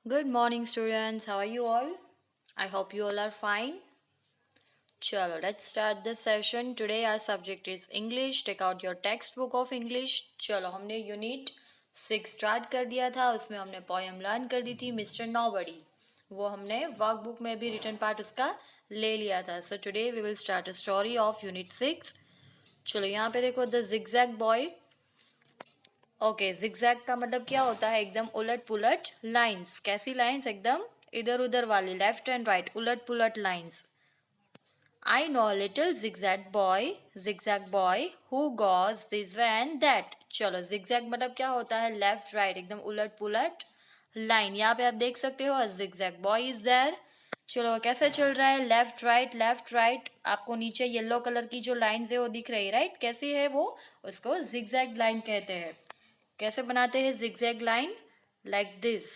Good morning, students. How are you all? I hope you all are fine. Chalo, let's start the session. Today our subject is English. Take out your textbook of English. चलो हमने unit 6 start कर दिया था. उसमें हमने poem learn कर दी थी mister nobody. वो हमने वर्कबुक में भी रिटन पार्ट उसका ले लिया था. So today we will start a story of unit 6. चलो यहाँ पे देखो the zigzag boy. Okay, zigzag का मतलब क्या होता है? एकदम उलट पुलट लाइंस. कैसी लाइंस? एकदम इधर उधर वाली, लेफ्ट एंड राइट, उलट पुलट lines. I know little zigzag boy who goes this way that. चलो, जिगजैग मतलब क्या होता है? लेफ्ट राइट, एकदम उलट पुलट लाइन. यहाँ पे आप देख सकते हो जिगजैग बॉय इज देयर. चलो, कैसे चल रहा है? Left right left right. आपको नीचे येलो कलर की जो लाइंस है वो दिख रही है, राइट? कैसी है वो? उसको जिगजैग लाइन कहते हैं. कैसे बनाते हैं zigzag line? Like this,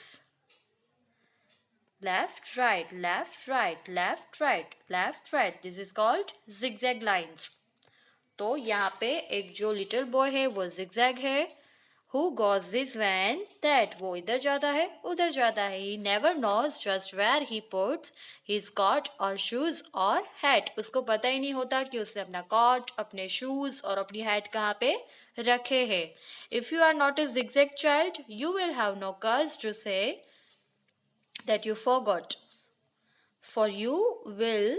left right left right left right left right. This is called zigzag lines. तो यहाँ पे एक जो लिटिल बॉय है वो जिगजैग है. Who goes this when that? वो इधर जाता है उधर जाता है. He never knows just where he puts his coat or shoes or hat. उसको पता ही नहीं होता कि उसने अपना कॉट, अपने शूज और अपनी हैट कहाँ पे रखे हैं. If you are not a zigzag child, you will have no cause to say that you forgot. For you will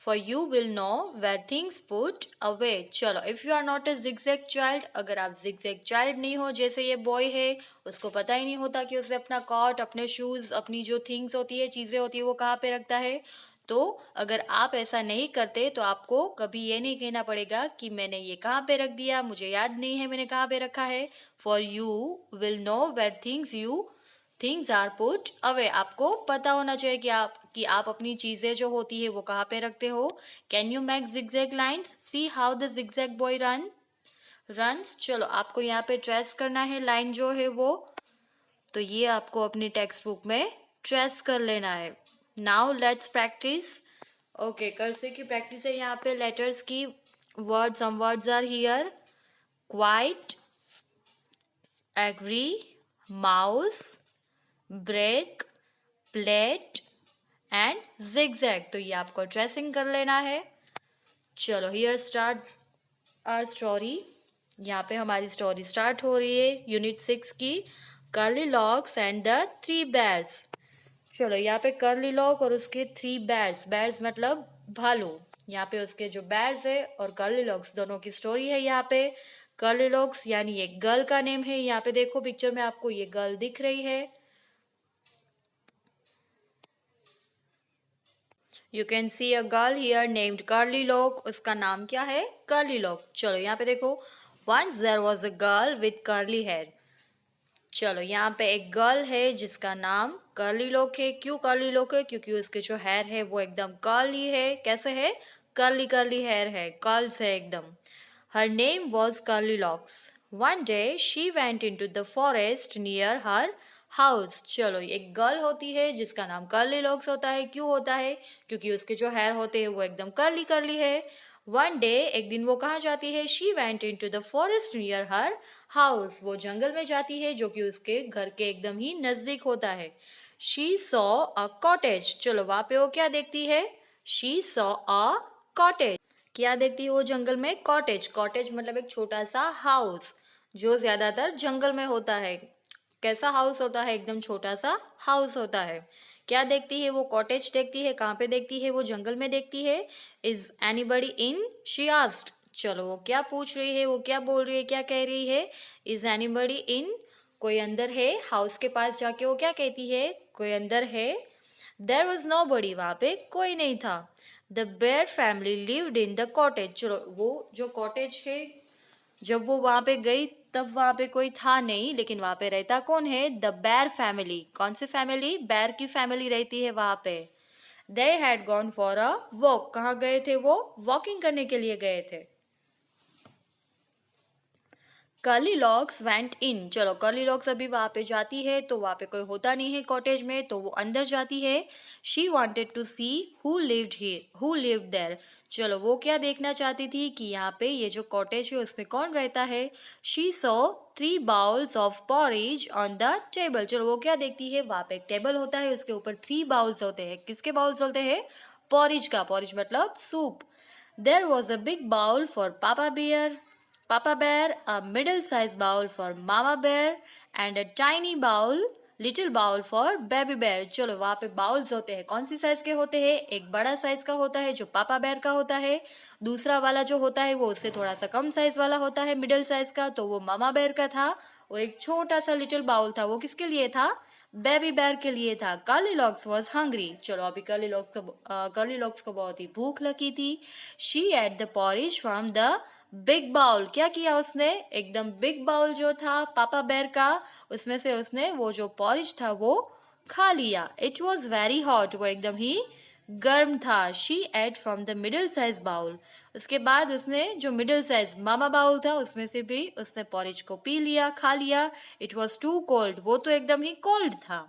For you will know where things put away. चलो, if you are not a zigzag child, अगर आप zigzag child नहीं हो, जैसे ये boy है, उसको पता ही नहीं होता कि उसे अपना कॉट, अपने शूज, अपनी जो थिंग्स होती है, चीज़ें होती है, वो कहाँ पे रखता है. तो अगर आप ऐसा नहीं करते तो आपको कभी ये नहीं कहना पड़ेगा कि मैंने ये कहाँ पे रख दिया, मुझे याद नहीं है मैंने कहाँ पे रखा है. For you will know where things are put away. आपको पता होना चाहिए कि आप अपनी चीजें जो होती है वो कहाँ पे रखते हो. Can you make zigzag lines? See how the zigzag boy runs. चलो, आपको यहाँ पे ट्रेस करना है लाइन जो है वो. तो ये आपको अपनी टेक्स्ट बुक में ट्रेस कर लेना है. Now let's practice. Okay, cursive की प्रैक्टिस है यहाँ पे. लेटर्स की word, some words are here. Quite, agree, mouse, break, plate and zigzag. तो ये आपको ट्रेसिंग कर लेना है. चलो, हियर स्टार्ट्स आवर स्टोरी. यहाँ पे हमारी स्टोरी स्टार्ट हो रही है यूनिट 6 की. Curly locks and the 3 bears. चलो, यहाँ पे कर्ली लॉक और उसके 3 बेयर्स. बेयर्स मतलब भालू. यहाँ पे उसके जो बेयर्स है और कर्ली लॉक्स दोनों की स्टोरी है. यहाँ पे कर्ली लॉक्स यानी एक गर्ल का नेम है. यहाँ पे देखो पिक्चर में आपको ये गर्ल दिख रही है. You can see a girl here named curly lock. उसका नाम क्या है? Curly lock. चलो, यहाँ पे देखो. Once there was a girl with curly hair. चलो, यहाँ पे एक गर्ल है जिसका नाम कर्ली लॉक है. क्यों कर्ली लॉक है? क्योंकि उसके जो हेयर है वो एकदम कर्ली है. कैसे है? कर्ली कर्ली हेयर है, कर्ल्स है एकदम. Her name was curly locks. One day she went in to the forest near her house. चलो, एक गर्ल होती है जिसका नाम कर्ली लॉक्स होता है. क्यों होता है? क्योंकि उसके जो हेयर होते हैं वो एकदम कर्ली कर्ली है. वन डे, एक दिन वो कहाँ जाती है? She went in to the forest near her house. वो जंगल में जाती है जो कि उसके घर के एकदम ही नजदीक होता है. She saw a cottage. चलो, वहां पे वो क्या देखती है? She saw a cottage. क्या देखती है वो जंगल में? कॉटेज. कॉटेज मतलब एक छोटा सा हाउस जो ज्यादातर जंगल में होता है. कैसा हाउस होता है? एकदम छोटा सा हाउस होता है. क्या देखती है वो? कॉटेज देखती है. कहाँ पे देखती है? वो जंगल में देखती है. Is anybody in? She asked. चलो, वो क्या पूछ रही है, वो क्या बोल रही है, क्या कह रही है? Is anybody in? कोई अंदर है? हाउस के पास जाके वो क्या कहती है? कोई अंदर है. There was nobody. वहां पे कोई नहीं था. The bear family lived in the cottage. चलो, वो जो कॉटेज है, जब वो वहां पे गई तब वहां पे कोई था नहीं, लेकिन वहां पे रहता कौन है? The bear family. कौन सी फैमिली? बेयर की फैमिली रहती है वहां पे. They had gone for a walk. कहाँ गए थे वो? वॉकिंग करने के लिए गए थे. Curly locks went in. चलो कर्ली लॉक्स अभी वहां पे जाती है तो वहां पे कोई होता नहीं है कॉटेज में, तो वो अंदर जाती है। She wanted to see who lived there. चलो वो क्या देखना चाहती थी कि यहाँ पे ये जो कॉटेज है उसमें कौन रहता है। She saw 3 bowls of porridge on the table. चलो वो क्या देखती है, वहां पे एक टेबल होता है, उसके ऊपर 3 बाउल्स होते हैं। किसके बाउल्स होते हैं? पॉरेज का। पॉरेज मतलब soup. There was a big bowl for Papa Bear, a middle-sized bowl for Mama Bear, and a little bowl for Baby Bear. चलो वहाँ पे बाउल्स होते हैं, कौन सी साइज के होते हैं? एक बड़ा साइज का होता है जो पापा बेर का होता है, दूसरा वाला जो होता है वो उससे थोड़ा सा कम साइज वाला होता है, मिडिल साइज का, तो वो मामा बेर का था। और एक छोटा सा लिटिल बाउल था, वो किसके लिए था? बेबी बेर के लिए था। Curly locks was hungry. चलो अभी कर्ली लॉक्स को बहुत ही भूख लगी थी। She ate the porridge from the big bowl. क्या किया उसने? एकदम बिग बाउल जो था पापा बेर का, उसमें से उसने वो जो पॉरिज था वो खा लिया। It was very hot. वो एकदम ही गर्म था। She ate from the middle size bowl. उसके बाद उसने जो मिडिल साइज मामा बाउल था उसमें से भी उसने पॉरिज को पी लिया, खा लिया। It was too cold. वो तो एकदम ही कोल्ड था।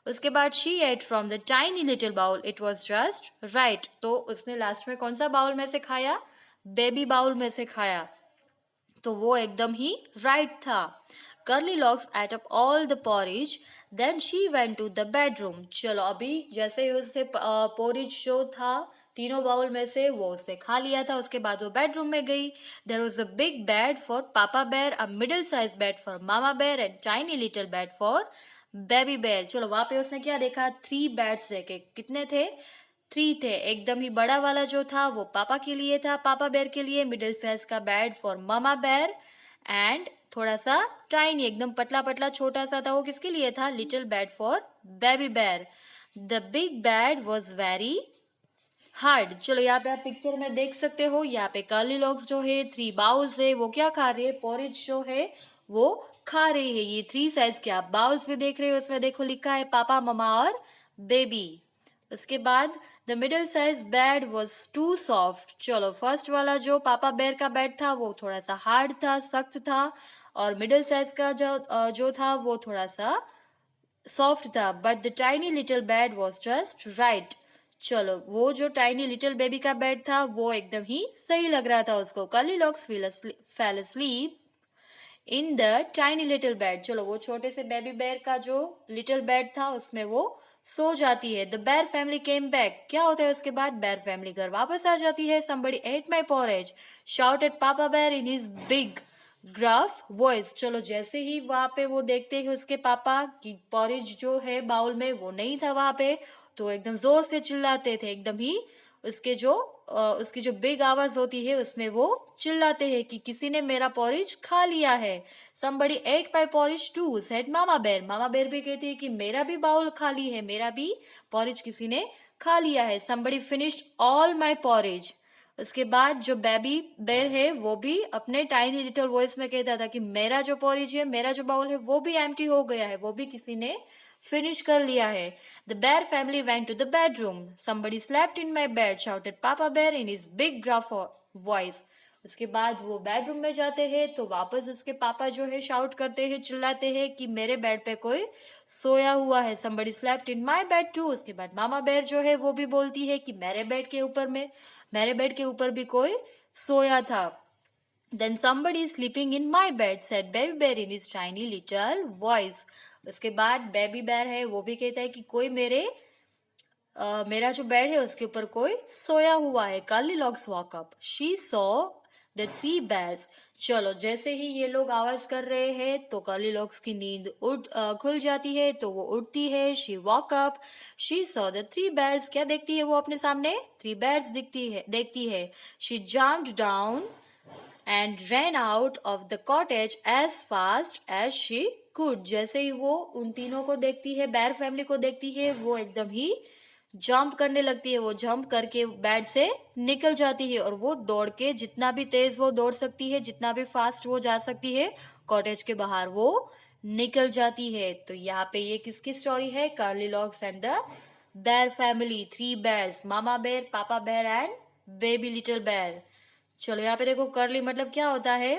उसके बाद she ate from the tiny little bowl. It was just right. तो उसने लास्ट में कौन सा बाउल में से खाया? बेबी बाउल में से खाया, तो वो एकदम ही राइट था। Curly locks ate up all the porridge, then she went to the bedroom. चलो अभी जैसे ही उससे पोरिज जो था तीनों बाउल में से वो उससे खा लिया था, उसके बाद वो बेडरूम में गई। There was a big bed for पापा बेर, a middle size bed for mama bear and tiny little bed for baby बेर। चलो वहां पे उसने क्या देखा? 3 बेड्स देखे। कितने थे? 3 थे। एकदम ही बड़ा वाला जो था वो पापा के लिए था, पापा बेर के लिए। मिडिल साइज का बेड फॉर मामा बेर, एंड थोड़ा सा टाइनी एकदम पतला पतला छोटा सा था, वो किसके लिए था? लिटिल बेड फॉर बेबी बेर। The big bed was very hard. चलो यहाँ पे आप पिक्चर में देख सकते हो, यहाँ पे कर्ली लॉक्स जो है 3 बाउल्स है वो क्या खा रहे हैं? पोरिज जो है वो खा रहे हैं। ये 3 साइज के आप बाउल्स भी देख रहे हो, उसमें देखो लिखा है पापा, ममा और बेबी। उसके बाद the middle size bed was too soft. चलो फर्स्ट वाला जो पापा बेर का बेड था वो थोड़ा सा हार्ड था, सख्त था। और मिडिल साइज का जो था वो थोड़ा सा सॉफ्ट था। But the tiny little bed was just right. चलो वो जो टाइनी लिटिल बेबी का बेड था वो एकदम ही सही लग रहा था उसको। Curly locks fail asleep in the tiny little bed. चलो वो छोटे से बेबी बेर का जो लिटिल बेड था उसमें वो सो जाती है। The bear family came back. क्या होता है उसके बाद? बेर फैमिली घर वापस आ जाती है। somebody ate my porridge shouted पापा बेर इन his big ग्राफ वॉइस। चलो जैसे ही वहां पे वो देखते हैं उसके पापा की पॉरिज जो है बाउल में वो नहीं था वहां पे, तो एकदम जोर से चिल्लाते थे। एकदम ही उसकी जो बिग आवाज होती है उसमें वो चिल्लाते हैं कि किसी ने मेरा पॉरिज खा लिया है। somebody ate my porridge too said मामा बेर। मामा बेर भी कहती है कि मेरा भी बाउल खाली है, मेरा भी पॉरिज किसी ने खा लिया है। somebody finished all my porridge। उसके बाद जो बेबी बेर है वो भी अपने टाइनी लिटिल वॉइस में कहता था कि मेरा जो पॉरिज है, मेरा जो बाउल है वो भी एम्प्टी हो गया है, वो भी किसी ने फिनिश कर लिया है। The bear family went to the bedroom. somebody slept in my bed shouted पापा बेर इन his big gruff voice। उसके बाद वो बेडरूम में जाते हैं तो वापस उसके पापा जो है शाउट करते हैं, चिल्लाते हैं कि मेरे बेड पे कोई सोया हुआ है। somebody slept in my bed too। उसके बाद मामा बेर जो है वो भी बोलती है कि मेरे बेड के ऊपर भी कोई सोया था। Then somebody is sleeping in my bed said baby bear in his tiny little voice। उसके बाद बेबी बेर है वो भी कहता है कि कोई मेरा जो बेड है उसके ऊपर कोई सोया हुआ है। Curly locks walk up. She saw the 3 bears। चलो जैसे ही ये लोग आवाज कर रहे हैं तो कर्ली लॉक्स की नींद खुल जाती है, तो वो उठती है। She walk up. She saw the 3 bears। क्या देखती है वो अपने सामने? 3 bears देखती है। She jumped down and ran out of the cottage as fast as she could। जैसे ही वो उन तीनों को देखती है, बेर फैमिली को देखती है, वो एकदम ही जंप करने लगती है। वो जंप करके बेड से निकल जाती है और वो दौड़ के जितना भी तेज वो दौड़ सकती है, जितना भी फास्ट वो जा सकती है, कॉटेज के बाहर वो निकल जाती है। तो यहाँ पे ये किसकी स्टोरी है? Curly locks and the bear family. 3 bears, मामा बेर, पापा बेर एंड बेबी लिटिल बेर। चलो यहाँ पे देखो कर्ली मतलब क्या होता है?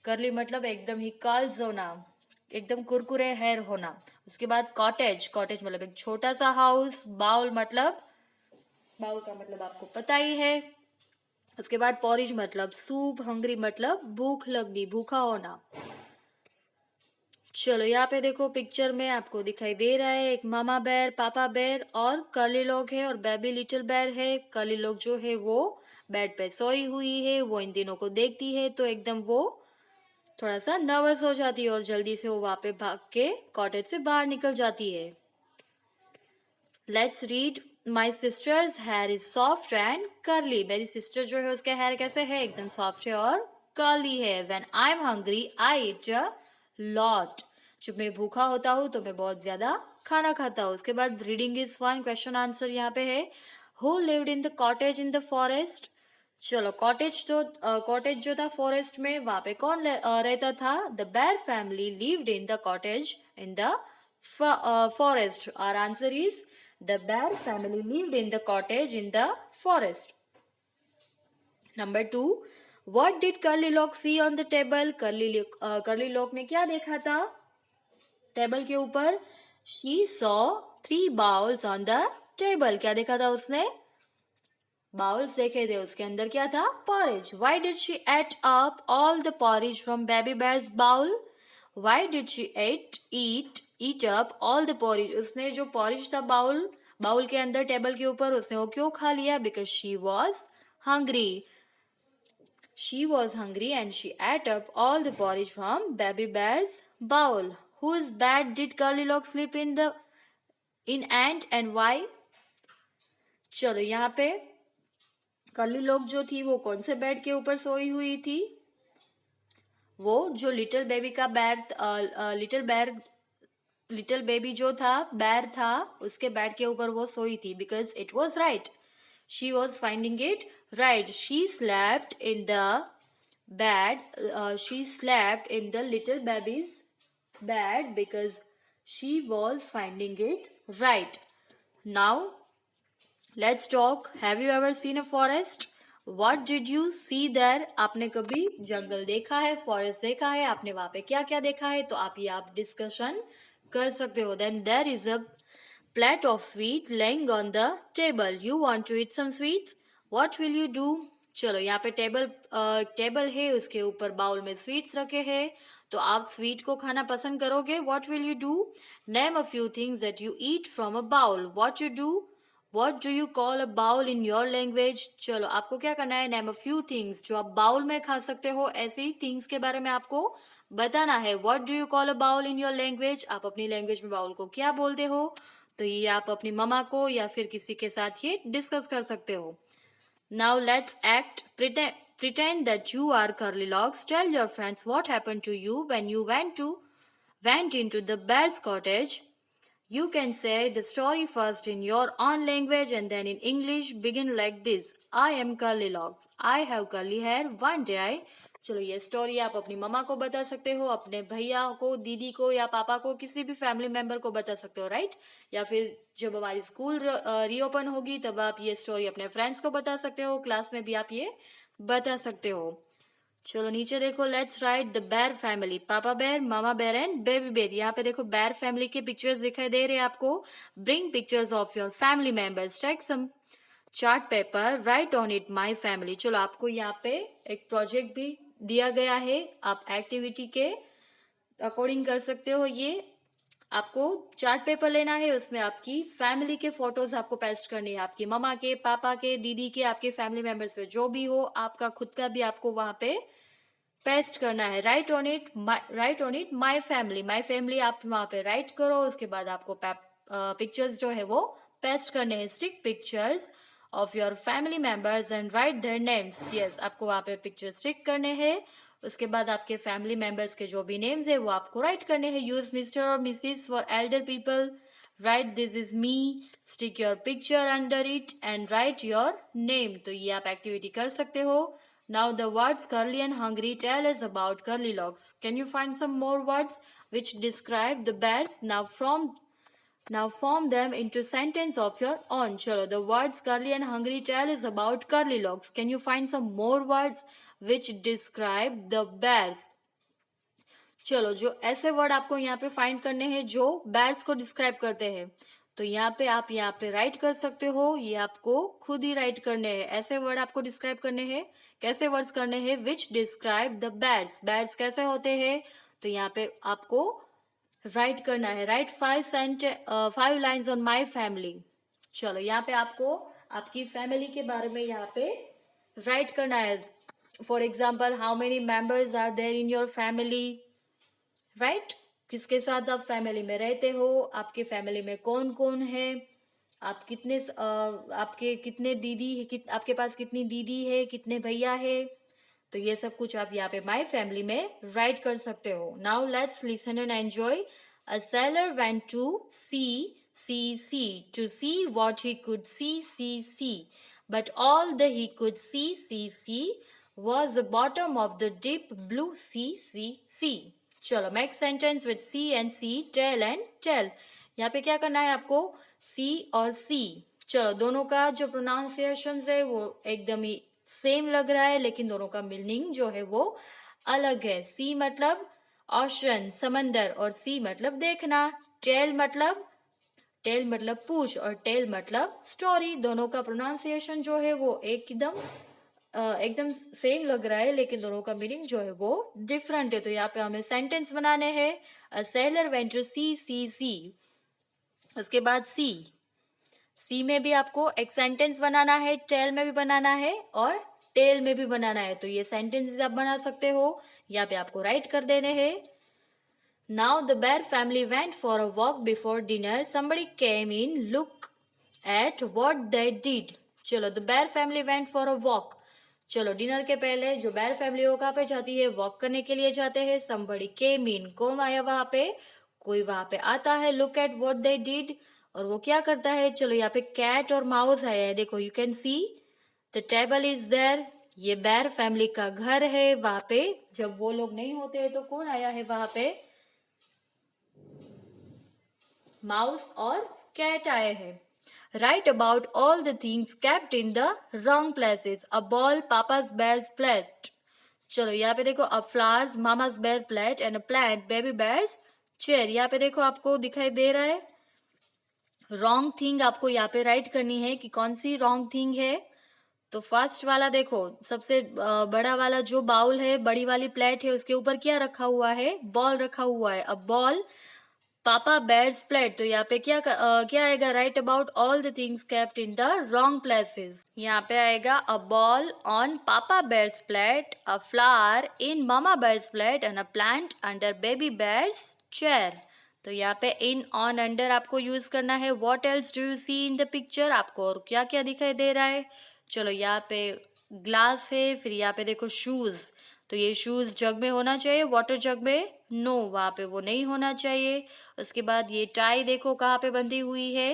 कर्ली मतलब एकदम ही कर्ल्स होना, एकदम कुरकुरे हेयर होना। उसके बाद कॉटेज, कॉटेज मतलब एक छोटा सा हाउस। बाउल मतलब, बाउल का मतलब आपको पता ही है। उसके बाद पॉरिज मतलब सूप। हंग्री मतलब भूख लगनी, भूखा होना। चलो यहाँ पे देखो पिक्चर में आपको दिखाई दे रहा है एक मामा बेर, पापा बेर और कर्ली लोग है और बेबी लिटिल बेर है। कर्ली लोग जो है वो बेड पे सोई हुई है, वो इन तीनों को देखती है तो एकदम वो थोड़ा सा नर्वस हो जाती है और जल्दी से वो वहां पे भाग के कॉटेज से बाहर निकल जाती है। Let's read. My sisters here is soft and curly. मेरी सिस्टर जो है उसका हेयर कैसे है, एकदम सॉफ्ट है और कर्ली है। When I am hungry I eat a lot. जब मैं भूखा होता हूँ तो मैं बहुत ज्यादा खाना खाता हूँ। उसके बाद reading is fun, question answer यहाँ पे है। Who lived in the cottage in the forest. चलो कॉटेज जो था फॉरेस्ट में, वहां पे कौन रहता था? The bear family lived in the cottage in the forest. Our answer is the bear family lived in the cottage in the forest. Number 2. What did Curly Locke see on the table? Curly Locke ने क्या देखा था table के ऊपर? She saw 3 bowls on the table. क्या देखा था उसने? बाउल्स देखे थे, उसके अंदर क्या था? Porridge. Why did she ate up all the porridge from Baby Bear's bowl? Why did she eat up all the porridge? उसने जो पॉरिज था बाउल के अंदर टेबल के ऊपर, उसने वो क्यों खा लिया? Because she was hungry. She was hungry and she ate up all the porridge from Baby Bear's bowl. Whose bed did Curly Locke sleep in and why? चलो यहाँ पे कर्ली लोग जो थी वो कौन से बेड के ऊपर सोई हुई थी? वो जो लिटिल बेबी का लिटिल बेबी जो था बैर था, उसके बेड के ऊपर वो सोई थी। Because it was right, she was finding it right. She slept in the she slept in the little baby's bed because she was finding it right. Now let's talk. Have you ever seen a forest? What did you see there? आपने कभी जंगल देखा है, forest देखा है, आपने वहां पे क्या क्या देखा है? तो आप डिस्कशन कर सकते हो। Then there is a plate of sweet lying on the table. You want to eat some sweets, what will you do? चलो यहाँ पे टेबल है, उसके ऊपर बाउल में स्वीट्स रखे हैं, तो आप स्वीट को खाना पसंद करोगे। What will you do? Name a few things that you eat from a bowl. What you do? What do you call a bowl in your language? चलो आपको क्या करना है? Name a few things जो आप बाउल में खा सकते हो, ऐसी थिंग्स के बारे में आपको बताना है। What do you call a bowl in your language? आप अपनी लैंग्वेज में बाउल को क्या बोलते हो? तो ये आप अपनी मम्मा को या फिर किसी के साथ ये डिस्कस कर सकते हो। Now let's act. Pretend that you are Curly Locks. Tell your friends what happened to you when you went into the bear's cottage. You can say the story first in your own language and then in English. Begin like this. I am Curly Locks. I have curly hair. One day I... चलो ये story आप अपनी मम्मा को बता सकते हो, अपने भैया को, दीदी को या पापा को, किसी भी फैमिली मेंबर को बता सकते हो, राइट? या फिर जब हमारी स्कूल रीओपन होगी तब आप ये स्टोरी अपने फ्रेंड्स को बता सकते हो, क्लास में भी आप ये बता सकते हो। चलो नीचे देखो। Let's write the bear family. पापा बेर, मामा बेर एंड बेबी बेर। यहाँ पे देखो बेर फैमिली के पिक्चर्स दिखाई दे रहे हैं आपको। Bring pictures of your family members, take some chart paper, write on it my family. चलो आपको यहाँ पे एक प्रोजेक्ट भी दिया गया है, आप एक्टिविटी के अकॉर्डिंग कर सकते हो। ये आपको चार्ट पेपर लेना है, उसमें आपकी फैमिली के फोटोज आपको पेस्ट करनी है, आपकी मम्मा के, पापा के, दीदी के, आपके फैमिली मेंबर्स में जो भी हो, आपका खुद का भी आपको वहां पे पेस्ट करना है। Right on it my family आप वहां पे राइट करो। उसके बाद आपको पिक्चर्स जो है वो पेस्ट करने हैं। Stick pictures of your family members and right their names. Yes, आपको वहां पे पिक्चर स्टिक करने हैं। उसके बाद आपके फैमिली मेंबर्स के जो भी नेम्स है वो आपको राइट करने हैं। यूज मिस्टर और Mrs for Elder people. Right this is me, stick your picture under it and right your name. तो ये आप एक्टिविटी कर सकते हो। Now the words curly and hungry tell us about Curly Locks. Can you find some more words which describe the bears? Now form them into sentence of your own. Chalo, the words curly and hungry tell us about Curly Locks. Can you find some more words which describe the bears? चलो, जो ऐसे word आपको यहाँ पे find करने हैं जो bears को डिस्क्राइब करते हैं, तो यहाँ पे आप यहाँ पे राइट कर सकते हो। ये आपको खुद ही राइट करने हैं। ऐसे वर्ड आपको डिस्क्राइब करने हैं। कैसे वर्ड्स करने हैं? Which describe the bears. Bears कैसे होते हैं? तो यहाँ पे आपको राइट करना है। Right 5 lines on my family. चलो, यहाँ पे आपको आपकी फैमिली के बारे में यहाँ पे राइट करना है। For example, how many members are there in your family, right? किसके साथ आप फैमिली में रहते हो, आपके फैमिली में कौन कौन है, आप आपके कितने दीदी है, आपके पास कितनी दीदी है, कितने भैया है, तो ये सब कुछ आप यहाँ पे माई फैमिली में राइट कर सकते हो। Now let's listen and enjoy. A sailor went to sea to see what he could see, but all that he could see was the bottom of the deep blue sea. चलो, make sentence with sea and see, tale and tail. यहाँ पे क्या करना है आपको? सी और सी। चलो, दोनों का जो प्रोनाउंसिएशन है वो एकदम ही सेम लग रहा है, लेकिन दोनों का मीनिंग जो है वो अलग है। सी मतलब ओशन, समंदर, और सी मतलब देखना। टेल मतलब पूछ, और टेल मतलब स्टोरी। दोनों का प्रोनाउंसिएशन जो है वो एकदम सेम लग रहा है, लेकिन दोनों का मीनिंग जो है वो डिफरेंट है। तो यहाँ पे हमें सेंटेंस बनाने हैं। अ सेलर वेंट टू सी। उसके बाद सी में भी आपको एक सेंटेंस बनाना है, टेल में भी बनाना है और टेल में भी बनाना है। तो ये सेंटेंसेस आप बना सकते हो। यहाँ पे आपको राइट कर देने हैं। Now the bear family went for a walk before dinner. Somebody came in, look at what they did. चलो, the bear family went for a walk. चलो, डिनर के पहले जो बेर फैमिली हो कहाँ पे जाती है? वॉक करने के लिए जाते हैं। somebody came in, कौन आया वहां पे? कोई वहां पे आता है। look at what they did, और वो क्या करता है? चलो, यहाँ पे कैट और माउस आया है। देखो, you can see the table is there. ये बेर फैमिली का घर है। वहां पे जब वो लोग नहीं होते हैं तो कौन आया है वहां पे? माउस और कैट आए हैं। Write about all the things kept in the wrong places. A ball papa's bear's plate. चलो, यहाँ पे देखो, a flowers mama's bear plate and a plant baby bear's chair. यहाँ पे देखो, आपको दिखाई दे रहा है रॉन्ग थिंग। आपको यहाँ पे राइट करनी है कि कौन सी रॉन्ग थिंग है। तो फर्स्ट वाला देखो, सबसे बड़ा वाला जो बाउल है, बड़ी वाली प्लेट है, उसके ऊपर क्या रखा हुआ है? बॉल रखा हुआ है। अब बॉल पापा बेयर्स प्लेट। तो यहाँ पे क्या आएगा? Write about all the things kept in the wrong places. यहाँ पे आएगा a ball on papa bear's plate, a flower in mama bear's plate and a plant under baby bear's chair. तो यहाँ पे इन, ऑन, अंडर आपको use करना है। What else do you see in the picture? आपको और क्या क्या दिखाई दे रहा है? चलो, यहाँ पे ग्लास है, फिर यहाँ पे देखो शूज। तो ये शूज जग में होना चाहिए, वाटर जग में नो, वहां पे वो नहीं होना चाहिए। उसके बाद ये टाई देखो कहाँ पे बंधी हुई है?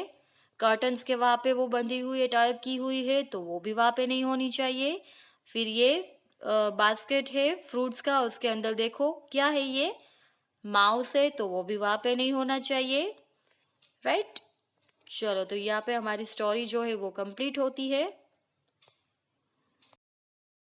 कर्टन्स के वहां पे वो बंधी हुई है, टाइप की हुई है, तो वो भी वहां पे नहीं होनी चाहिए। फिर ये बास्केट है फ्रूट्स का, उसके अंदर देखो क्या है? ये माउस है, तो वो भी वहां पे नहीं होना चाहिए। राइट? चलो, तो यहाँ पे हमारी स्टोरी जो है वो कंप्लीट होती है।